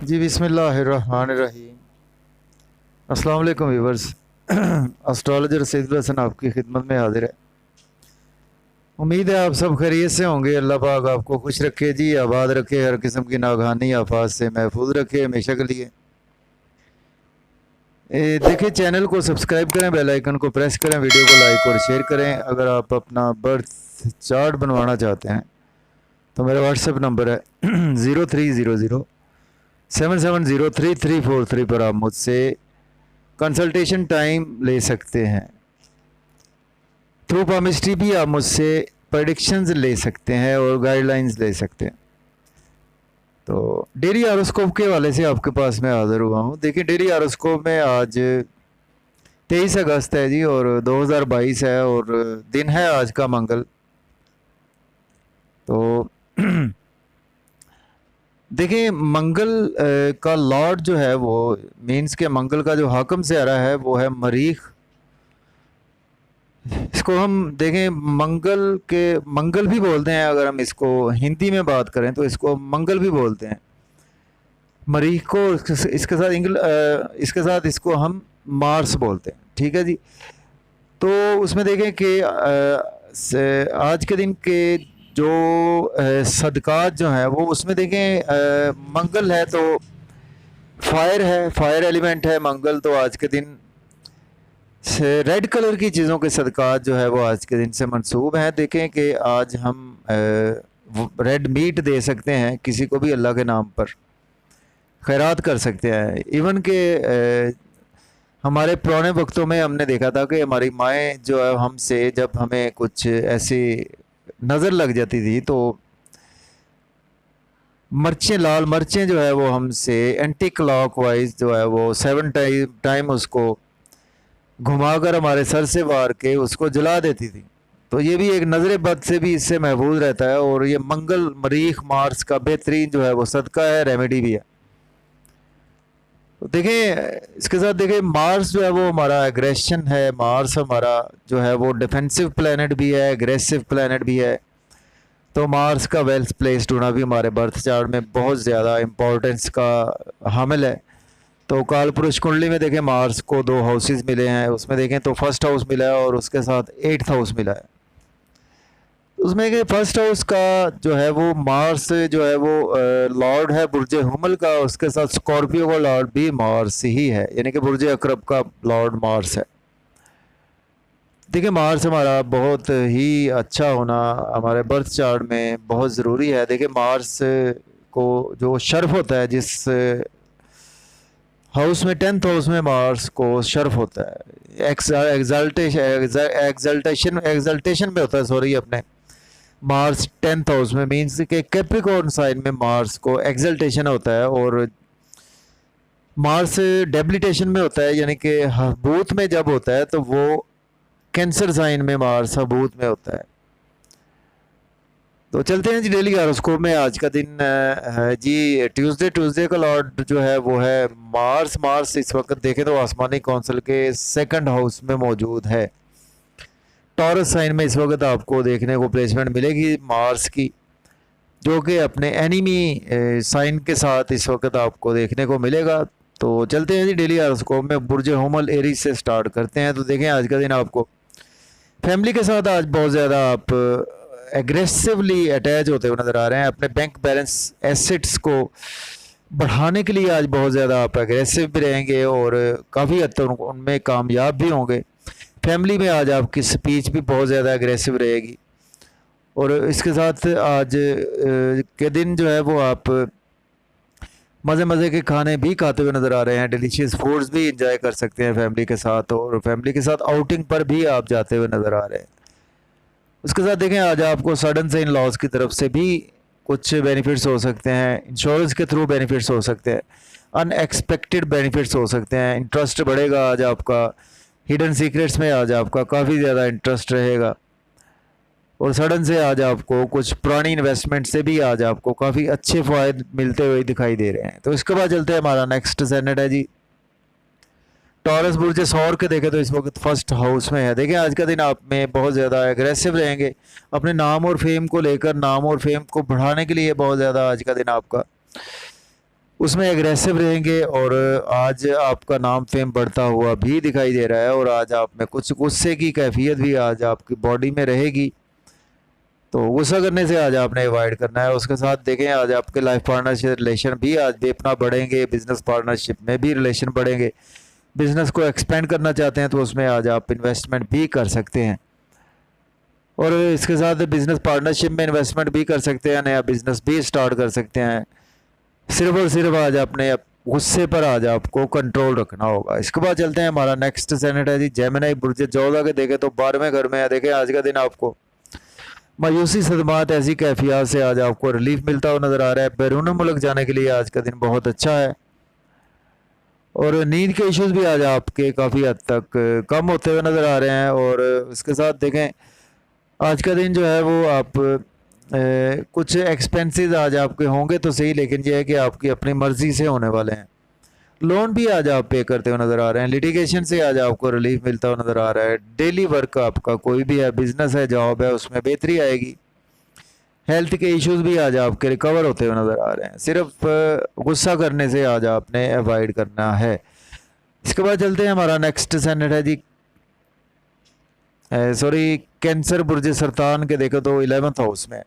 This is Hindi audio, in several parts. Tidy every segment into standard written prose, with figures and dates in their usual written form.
जी बिस्मिल्लाहिर्रहमानिर्रहीम। अस्सलाम वालेकुम व्यूवर्स। एस्ट्रोलॉजर सैयदुल हसन आपकी खिदमत में हाजिर है। उम्मीद है आप सब खैरियत से होंगे। अल्लाह पाक आपको खुश रखे जी, आबाद रखे, हर किस्म की नागहानी आफात से महफूज रखे हमेशा के लिए। देखिए, चैनल को सब्सक्राइब करें, बेल आइकन को प्रेस करें, वीडियो को लाइक और शेयर करें। अगर आप अपना बर्थ चार्ट बनवाना चाहते हैं तो मेरा व्हाट्सएप नंबर है 0300 77033343 पर आप मुझसे कंसल्टेशन टाइम ले सकते हैं। थ्रू पामिस्ट्री भी आप मुझसे प्रेडिक्शंस ले सकते हैं और गाइडलाइंस ले सकते हैं। तो डेली हॉरोस्कोप के हवाले से आपके पास मैं हाज़िर हुआ हूँ। देखिए, डेली हॉरोस्कोप में आज 23 अगस्त है जी और 2022 है और दिन है आज का मंगल। तो देखिए, मंगल का लॉर्ड जो है वो मीन्स के मंगल का जो हाकम से आ रहा है वो है मरीख। इसको हम देखें, मंगल भी बोलते हैं। अगर हम इसको हिंदी में बात करें तो इसको मंगल भी बोलते हैं। मरीख को इसके साथ इसको हम मार्स बोलते हैं। ठीक है जी। तो उसमें देखें कि आज के दिन के जो सदकात जो हैं वो उसमें देखें, मंगल है तो फायर है, फायर एलिमेंट है मंगल। तो आज के दिन से रेड कलर की चीज़ों के सदकात जो है वो आज के दिन से मंसूब हैं। देखें कि आज हम रेड मीट दे सकते हैं किसी को भी, अल्लाह के नाम पर खैरात कर सकते हैं। इवन के हमारे पुराने वक्तों में हमने देखा था कि हमारी माएँ जो है हमसे जब हमें कुछ ऐसी नज़र लग जाती थी तो लाल मर्चें जो है वो हमसे एंटी क्लॉक वाइज जो है वो 7 टाइम उसको घुमाकर हमारे सर से वार के उसको जला देती थी। तो ये भी एक नज़र बद से भी इससे महफूज रहता है। और ये मंगल मरीख मार्स का बेहतरीन जो है वो सदका है, रेमेडी भी है। तो देखें, इसके साथ देखें मार्स जो है वो हमारा एग्रेशन है। मार्स हमारा जो है वो डिफेंसिव प्लैनेट भी है, एग्रेसिव प्लैनेट भी है। तो मार्स का वेल प्लेस्ड होना भी हमारे बर्थ चार्ट में बहुत ज़्यादा इम्पोर्टेंस का हामिल है। तो काल पुरुष कुंडली में देखें मार्स को 2 हाउसेस मिले हैं। उसमें देखें तो फर्स्ट हाउस मिला है और उसके साथ 8th हाउस मिला है। उसमें कि फर्स्ट हाउस का जो है वो मार्स जो है वो लॉर्ड है बुर्ज हुमल का, उसके साथ स्कॉर्पियो का लॉर्ड भी मार्स ही है, यानी कि बुर्ज अकरब का लॉर्ड मार्स है। देखिए, मार्स हमारा बहुत ही अच्छा होना हमारे बर्थ चार्ट में बहुत ज़रूरी है। देखिए, मार्स को जो शर्फ होता है, जिस हाउस में 10th हाउस में मार्स को शर्फ होता है, एग्जल्टेशन में होता है, सॉरी, अपने मार्स 10th हाउस में मीन्स के कैप्रिकॉर्न साइन में मार्स को एग्जल्टेशन होता है। और मार्स डेबिलिटेशन में होता है, यानी कि हबूत में जब होता है तो वो कैंसर साइन में मार्स हबूत में होता है। तो चलते हैं जी डेली हॉरोस्कोप में। आज का दिन है जी ट्यूसडे का लॉर्ड जो है वो है मार्स इस वक्त देखें तो आसमानी कौंसिल के 2nd हाउस में मौजूद है। टॉरस साइन में इस वक्त आपको देखने को प्लेसमेंट मिलेगी मार्स की, जो कि अपने एनिमी साइन के साथ इस वक्त आपको देखने को मिलेगा। तो चलते हैं जी डेली हॉरोस्कोप में। बुर्ज हुमल एरीज से स्टार्ट करते हैं। तो देखें, आज का दिन आपको फैमिली के साथ आज बहुत ज़्यादा आप एग्रेसिवली अटैच होते हुए नज़र आ रहे हैं। अपने बैंक बैलेंस एसेट्स को बढ़ाने के लिए आज बहुत ज़्यादा आप एग्रेसिव भी रहेंगे और काफ़ी हद तक उनमें कामयाब भी होंगे। फैमिली में आज आपकी स्पीच भी बहुत ज़्यादा एग्रेसिव रहेगी। और इसके साथ आज के दिन जो है वो आप मज़े के खाने भी खाते हुए नज़र आ रहे हैं, डिलीशियस फूड्स भी इंजॉय कर सकते हैं फैमिली के साथ, और फैमिली के साथ आउटिंग पर भी आप जाते हुए नज़र आ रहे हैं। उसके साथ देखें, आज आपको सडन से इन लॉज की तरफ से भी कुछ बेनिफिट्स हो सकते हैं, इंश्योरेंस के थ्रू बेनिफिट्स हो सकते हैं, अनएक्सपेक्टेड बेनिफिट्स हो सकते हैं। इंटरेस्ट बढ़ेगा आज आपका, हिडन सीक्रेट्स में आज आपका काफ़ी ज़्यादा इंटरेस्ट रहेगा। और सडन से आज आपको कुछ पुरानी इन्वेस्टमेंट से भी आज आपको काफ़ी अच्छे फ़ायदे मिलते हुए दिखाई दे रहे हैं। तो इसके बाद चलते हैं, हमारा नेक्स्ट सेनेट है जी टॉरस बुर्ज सौर के। देखें तो इस वक्त 1st हाउस में है। देखें, आज का दिन आप में बहुत ज़्यादा एग्रेसिव रहेंगे अपने नाम और फेम को लेकर, नाम और फेम को बढ़ाने के लिए बहुत ज़्यादा आज का दिन आपका उसमें एग्रेसिव रहेंगे और आज आपका नाम फेम बढ़ता हुआ भी दिखाई दे रहा है और आज आप में कुछ गुस्से की कैफियत भी आज आपकी बॉडी में रहेगी। तो गुस्सा करने से आज आपने अवॉइड करना है। उसके साथ देखें आज आपके लाइफ पार्टनरशिप रिलेशन भी आज बेपना बढ़ेंगे, बिजनेस पार्टनरशिप में भी रिलेशन बढ़ेंगे। बिजनेस को एक्सपेंड करना चाहते हैं तो उसमें आज आप इन्वेस्टमेंट भी कर सकते हैं और इसके साथ बिजनेस पार्टनरशिप में इन्वेस्टमेंट भी कर सकते हैं, नया बिजनेस भी स्टार्ट कर सकते हैं। सिर्फ और सिर्फ आज अपने गुस्से पर आज आपको कंट्रोल रखना होगा। इसके बाद चलते हैं, हमारा नेक्स्ट सेनेट है जी जेमिनी बुर्ज 14 के देखें तो 12वें घर में है। देखें आज का दिन आपको मायूसी सदमात ऐसी कैफियत से आज आपको रिलीफ मिलता हुआ नजर आ रहा है। बैरून मुल्क जाने के लिए आज का दिन बहुत अच्छा है और नींद के इश्यूज भी आज आपके काफ़ी हद तक कम होते हुए नज़र आ रहे हैं। और इसके साथ देखें आज का दिन जो है वो आप कुछ एक्सपेंसेस आज आपके होंगे तो सही, लेकिन यह है कि आपकी अपनी मर्ज़ी से होने वाले हैं। लोन भी आज आप पे करते हुए नज़र आ रहे हैं। लिटिगेशन से आज आपको रिलीफ मिलता हुआ नज़र आ रहा है। डेली वर्क आपका कोई भी है, बिजनेस है, जॉब है, उसमें बेहतरी आएगी। हेल्थ के इश्यूज भी आज आपके रिकवर होते हुए नज़र आ रहे हैं। सिर्फ गुस्सा करने से आज आपने अवॉइड करना है। इसके बाद चलते हैं, हमारा नेक्स्ट सेनेट है जी कैंसर बुर्ज सरतान के देखो तो 11th हाउस में।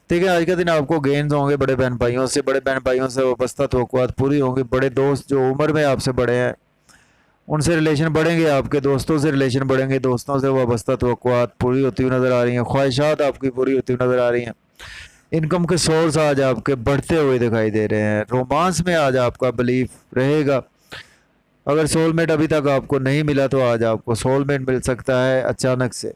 ठीक है आज का दिन आपको गेन्स होंगे बड़े बहन भाइयों से, बड़े बहन भाइयों से वाबस्ता तवक्कुआत पूरी होंगी। बड़े दोस्त जो उम्र में आपसे बड़े हैं उनसे रिलेशन बढ़ेंगे, आपके दोस्तों से रिलेशन बढ़ेंगे, दोस्तों से वाबस्ता तवक्कुआत पूरी होती हुई नज़र आ रही हैं, ख्वाहिशात आपकी पूरी होती हुई नज़र आ रही हैं। इनकम के सोर्स आज आपके बढ़ते हुए दिखाई दे रहे हैं। रोमांस में आज आपका बिलीफ रहेगा। अगर सोलमेट अभी तक आपको नहीं मिला तो आज आपको सोलमेट मिल सकता है अचानक से।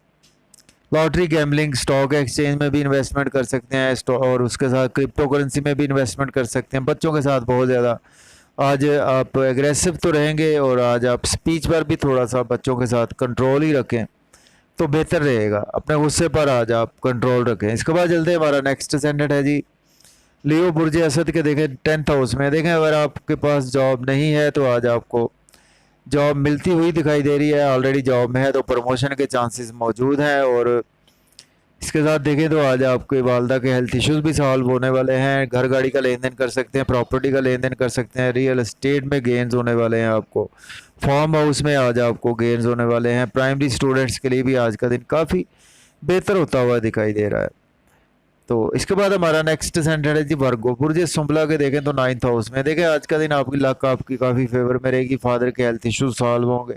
लॉटरी, गैम्बलिंग, स्टॉक एक्सचेंज में भी इन्वेस्टमेंट कर सकते हैं और उसके साथ क्रिप्टो करेंसी में भी इन्वेस्टमेंट कर सकते हैं। बच्चों के साथ बहुत ज़्यादा आज आप एग्रेसिव तो रहेंगे और आज आप स्पीच पर भी थोड़ा सा बच्चों के साथ कंट्रोल ही रखें तो बेहतर रहेगा। अपने गुस्से पर आज आप कंट्रोल रखें। इसके बाद चलते हैं, हमारा नेक्स्ट सेनेट है जी लियो बुर्ज असद के देखें 10th हाउस में। देखें अगर आपके पास जॉब नहीं है तो आज आपको जॉब मिलती हुई दिखाई दे रही है। ऑलरेडी जॉब में है तो प्रमोशन के चांसेस मौजूद हैं और इसके साथ देखें तो आज आपके वालदा के हेल्थ इश्यूज भी सॉल्व होने वाले हैं। घर गाड़ी का लेन देन कर सकते हैं, प्रॉपर्टी का लेन देन कर सकते हैं, रियल एस्टेट में गेन्स होने वाले हैं आपको, फार्म हाउस में आज आपको गेन्स होने वाले हैं। प्राइमरी स्टूडेंट्स के लिए भी आज का दिन काफ़ी बेहतर होता हुआ दिखाई दे रहा है। तो इसके बाद हमारा नेक्स्ट सेंटर है जी वर्गो बुर्ज सुंबला के देखें तो 9th हाउस में। देखें आज का दिन आपकी लक आपकी काफ़ी फेवर में रहेगी। फादर के हेल्थ इश्यूज सॉल्व होंगे।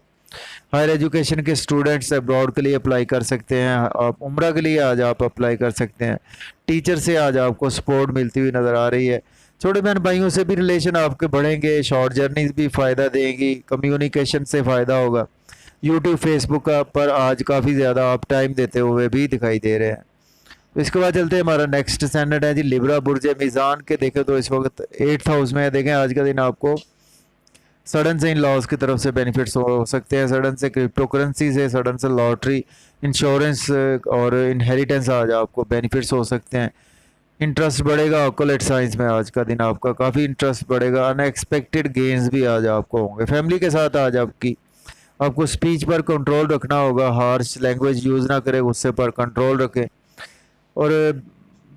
हायर एजुकेशन के स्टूडेंट्स अब्रॉड के लिए अप्लाई कर सकते हैं। आप उम्रा के लिए आज आप अप्लाई कर सकते हैं। टीचर से आज आपको सपोर्ट मिलती हुई नज़र आ रही है। छोटे बहन भाइयों से भी रिलेशन आपके बढ़ेंगे। शॉर्ट जर्नीज भी फ़ायदा देंगी, कम्युनिकेशन से फ़ायदा होगा। यूट्यूब फेसबुक पर आज काफ़ी ज़्यादा आप टाइम देते हुए भी दिखाई दे रहे हैं। तो इसके बाद चलते हैं, हमारा नेक्स्ट स्टैंडर्ड है जी लिब्रा बुर्ज मीज़ान के देखें तो इस वक्त 8th हाउस में है। देखें आज का दिन आपको सडन से इन लॉज की तरफ से बेनिफिट्स हो सकते हैं। सडन से क्रिप्टो करेंसी से, सडन से लॉटरी, इंश्योरेंस और इनहेरिटेंस आज आपको बेनिफिट्स हो सकते हैं। इंटरेस्ट बढ़ेगा। ऑक्युलेट साइंस में आज का दिन आपका काफ़ी इंटरेस्ट बढ़ेगा। अनएक्सपेक्टेड गेन्स भी आज आपको होंगे। फैमिली के साथ आज आपको स्पीच पर कंट्रोल रखना होगा। हार्श लैंग्वेज यूज़ ना करें, गुस्से पर कंट्रोल रखें। और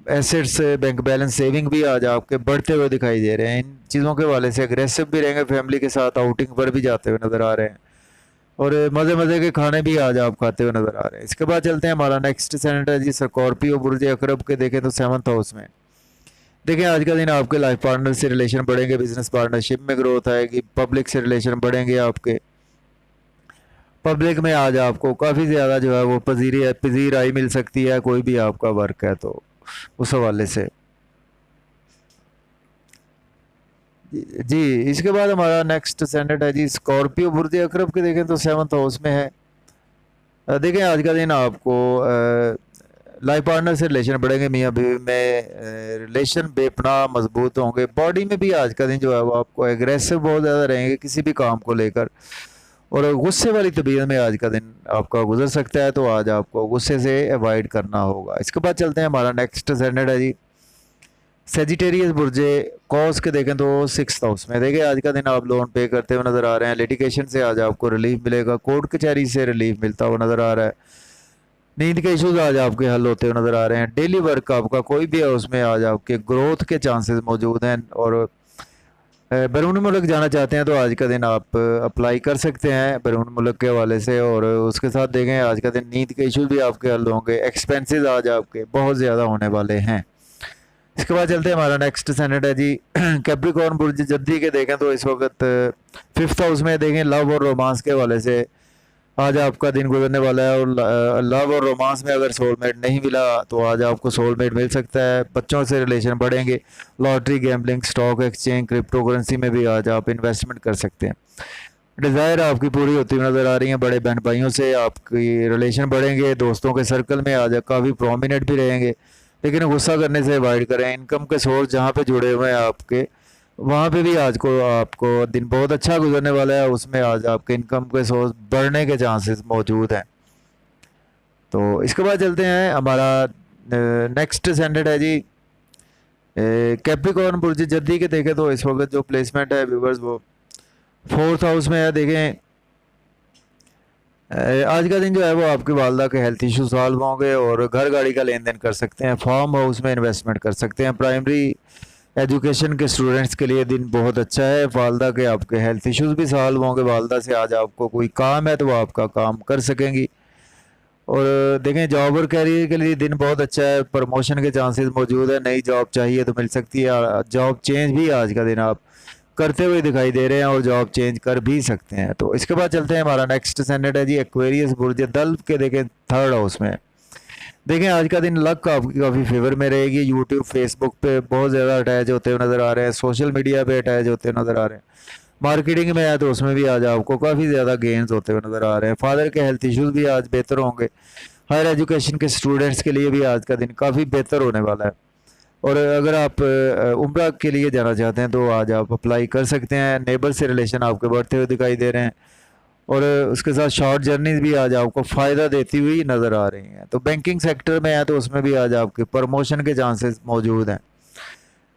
एसेट्स, बैंक बैलेंस, सेविंग भी आज आपके बढ़ते हुए दिखाई दे रहे हैं। इन चीज़ों के वाले से एग्रेसिव भी रहेंगे। फैमिली के साथ आउटिंग पर भी जाते हुए नज़र आ रहे हैं और मज़े मज़े के खाने भी आज आप खाते हुए नज़र आ रहे हैं। इसके बाद चलते हैं, हमारा नेक्स्ट सेनेट है जी स्कॉर्पियो बुर्ज अकरब के देखें तो 7th हाउस में। देखें आज का दिन आपके लाइफ पार्टनर से रिलेशन बढ़ेंगे। बिजनेस पार्टनरशिप में ग्रोथ आएगी। पब्लिक से रिलेशन बढ़ेंगे आपके। पब्लिक में आज आपको काफ़ी ज़्यादा जो है वो पजीराई मिल सकती है। कोई भी आपका वर्क है तो उस हवाले से जी। इसके बाद हमारा नेक्स्ट सेनेट है जी स्कॉर्पियो बुर्ज अकरब के देखें तो 7th हाउस में है। देखें आज का दिन आपको लाइफ पार्टनर से रिलेशन बढ़ेंगे। मियाँ बीवी में रिलेशन बेपना मजबूत होंगे। बॉडी में भी आज का दिन जो है वो आपको एग्रेसिव बहुत ज़्यादा रहेंगे किसी भी काम को लेकर और गुस्से वाली तबीयत में आज का दिन आपका गुजर सकता है। तो आज आपको गुस्से से अवॉइड करना होगा। इसके बाद चलते हैं, हमारा नेक्स्ट सेनेट है जी सेजिटेरियस बुर्जे कॉस के देखें तो 6th हाउस में। देखें आज का दिन आप लोन पे करते हुए नज़र आ रहे हैं। लिटिगेशन से आज आपको रिलीफ मिलेगा। कोर्ट कचहरी से रिलीफ मिलता हुआ नज़र आ रहा है। नींद के इशूज़ आज आपके हल होते हुए नज़र आ रहे हैं। डेली वर्क आपका कोई भी है उसमें आज आपके ग्रोथ के चांसेस मौजूद हैं और बैरून मुल्क जाना चाहते हैं तो आज का दिन आप अप्लाई कर सकते हैं बैरून मुल्क के हवाले से। और उसके साथ देखें आज का दिन नींद के इशूज़ भी आपके हल होंगे, एक्सपेंसेस आज आपके बहुत ज़्यादा होने वाले हैं। इसके बाद चलते हैं, हमारा नेक्स्ट सैनेट है जी कैप्रिकॉर्न बुर्ज जद्दी के। देखें तो इस वक्त 5th हाउस में देखें लव और रोमांस के हवाले से आज आपका दिन गुजरने वाला है। और लव और रोमांस में अगर सोलमेट नहीं मिला तो आज आपको सोलमेट मिल सकता है। बच्चों से रिलेशन बढ़ेंगे। Lottery, gambling, stock exchange, crypto currency में भी आज आप इन्वेस्टमेंट कर सकते हैं। डिज़ायर आपकी पूरी होती हुई नज़र आ रही है। बड़े बहन भाइयों से आपकी रिलेशन बढ़ेंगे। दोस्तों के सर्कल में आज काफ़ी प्रोमिनेंट भी रहेंगे, लेकिन गुस्सा करने से अवॉइड करें। इनकम के सोर्स जहाँ पे जुड़े हुए हैं आपके, वहाँ पे भी आज को आपको दिन बहुत अच्छा गुजरने वाला है। उसमें आज आपके इनकम के सोर्स बढ़ने के चांसेस मौजूद हैं। तो इसके बाद चलते हैं, हमारा नेक्स्ट सैंडेट है जी कैप्रिकॉर्न बुर्ज जद्दी के। देखें तो इस वक्त जो प्लेसमेंट है व्यूवर्स वो 4th हाउस में है। देखें आज का दिन जो है वो आपकी वालदा के हेल्थ इशू सॉल्व होंगे और घर गाड़ी का लेन देन कर सकते हैं। फार्म हाउस में इन्वेस्टमेंट कर सकते हैं। प्राइमरी एजुकेशन के स्टूडेंट्स के लिए दिन बहुत अच्छा है। वालदा के आपके हेल्थ इश्यूज़ भी सॉल्व होंगे। वालदा से आज आपको कोई काम है तो वो आपका काम कर सकेंगी। और देखें जॉब और कैरियर के लिए दिन बहुत अच्छा है। प्रमोशन के चांसेस मौजूद है। नई जॉब चाहिए तो मिल सकती है। जॉब चेंज भी आज का दिन आप करते हुए दिखाई दे रहे हैं और जॉब चेंज कर भी सकते हैं। तो इसके बाद चलते हैं, हमारा नेक्स्ट सैनेट है जी एक्वेरियस बुर्ज दल्फ के। देखें 3rd हाउस में देखें आज का दिन लक आपकी काफ़ी फेवर में रहेगी। यूट्यूब, फेसबुक पे बहुत ज़्यादा अटैच होते हुए नज़र आ रहे हैं। सोशल मीडिया पे अटैच होते हुए नज़र आ रहे हैं। मार्केटिंग में है तो उसमें भी आज आपको काफ़ी ज़्यादा गेंस होते हुए नज़र आ रहे हैं। फादर के हेल्थ इश्यूज़ भी आज बेहतर होंगे। हायर एजुकेशन के स्टूडेंट्स के लिए भी आज का दिन काफ़ी बेहतर होने वाला है। और अगर आप उम्रा के लिए जाना चाहते हैं तो आज आप अप्लाई कर सकते हैं। नेबर से रिलेशन आपके बढ़ते हुए दिखाई दे रहे हैं। और उसके साथ शॉर्ट जर्नीज भी आज आपको फ़ायदा देती हुई नज़र आ रही हैं। तो बैंकिंग सेक्टर में है तो उसमें भी आज आपके प्रमोशन के चांसेस मौजूद हैं।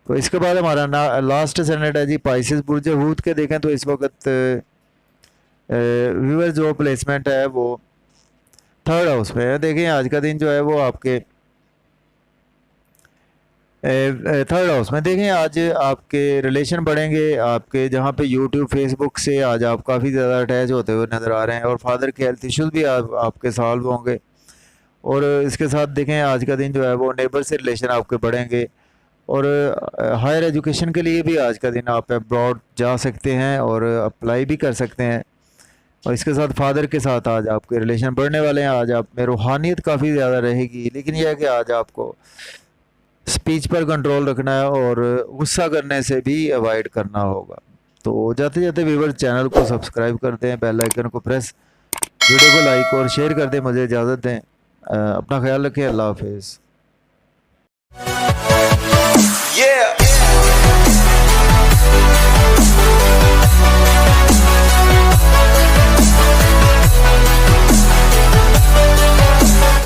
तो इसके बाद हमारा लास्ट सैनेट है जी पाइसेस बुर्ज हूत के। देखें तो इस वक्त व्यूअर जो प्लेसमेंट है वो 3rd हाउस में है। देखें आज का दिन जो है वो आपके 3rd हाउस में देखें आज आपके रिलेशन बढ़ेंगे। आपके जहाँ पे यूट्यूब, फेसबुक से आज आप काफ़ी ज़्यादा अटैच होते हुए नज़र आ रहे हैं। और फादर के हेल्थ इश्यूज़ भी आपके सॉल्व होंगे। और इसके साथ देखें आज का दिन जो है वो नेबर से रिलेशन आपके बढ़ेंगे। और हायर एजुकेशन के लिए भी आज का दिन आप अब्रॉड जा सकते हैं और अप्लाई भी कर सकते हैं। और इसके साथ फादर के साथ आज आपके रिलेशन बढ़ने वाले हैं। आज आप में रूहानियत काफ़ी ज़्यादा रहेगी, लेकिन यह है कि आज आपको स्पीच पर कंट्रोल रखना है और गुस्सा करने से भी अवॉइड करना होगा। तो जाते जाते व्यूअर चैनल को सब्सक्राइब कर दें, बेल आइकन को प्रेस, वीडियो को लाइक और शेयर कर दें। मुझे इजाज़त दें। अपना ख्याल रखें। अल्लाह हाफिज़।